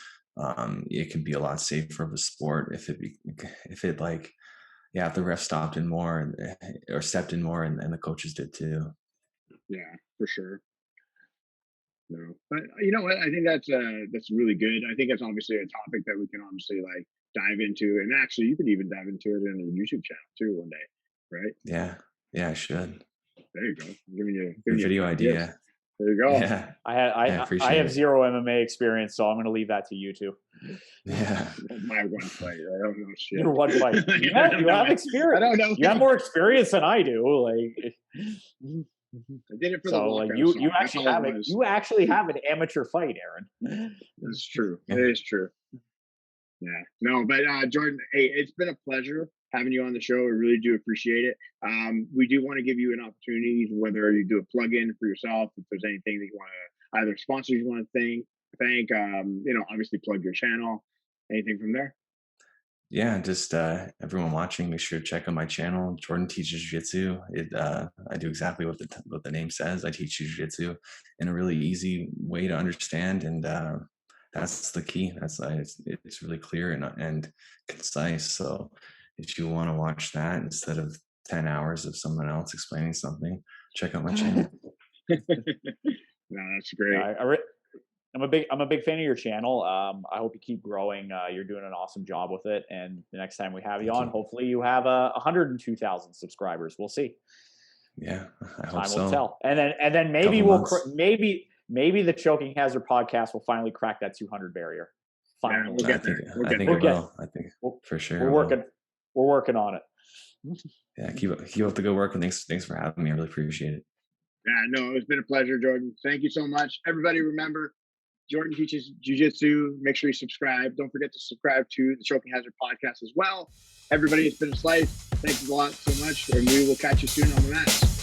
it could be a lot safer of a sport if if the ref stopped in more or stepped in more and the coaches did too. Yeah, for sure. No, but you know what? I think that's really good. I think it's obviously a topic that we can obviously like dive into, and actually, you could even dive into it in the YouTube channel too one day, right? Yeah, I should. There you go. I'm giving you Good a video idea. Yes. There you go. Yeah, I have zero MMA experience, so I'm going to leave that to you two. yeah. My one fight. I don't know shit. Your one fight. You have experience. I don't know. You have more experience than I do. Like, I did it for the like walkout you song. actually have it. You actually have an amateur fight, Aaron. It's true. Yeah. It is true. Yeah. No, but Jordan, hey, it's been a pleasure having you on the show. I really do appreciate it. We do want to give you an opportunity, whether you do a plug-in for yourself, if there's anything that you want to, either sponsors you want to thank, obviously plug your channel, anything from there. Yeah, just everyone watching, make sure to check out my channel, Jordan Teaches Jiu-Jitsu. I do exactly what the name says. I teach jiu-jitsu in a really easy way to understand, and that's the key. It's really clear and concise. So if you want to watch that instead of 10 hours of someone else explaining something, check out my channel. No, that's great. I'm a big fan of your channel. I hope you keep growing. You're doing an awesome job with it. And the next time we have you on, hopefully you have 102,000 subscribers. We'll see. Yeah, I hope Time so. will tell. And then maybe maybe the Choking Hazard podcast will finally crack that 200 barrier. Finally, we'll get there. I think it will. I think for sure. We're working on it. Yeah, keep up the good work, and thanks for having me. I really appreciate it. Yeah, no, it's been a pleasure, Jordan. Thank you so much. Everybody, remember, Jordan Teaches Jiu-Jitsu. Make sure you subscribe. Don't forget to subscribe to the Choking Hazard podcast as well. Everybody, it's been a slice. Thanks a lot so much, and we will catch you soon on the mat.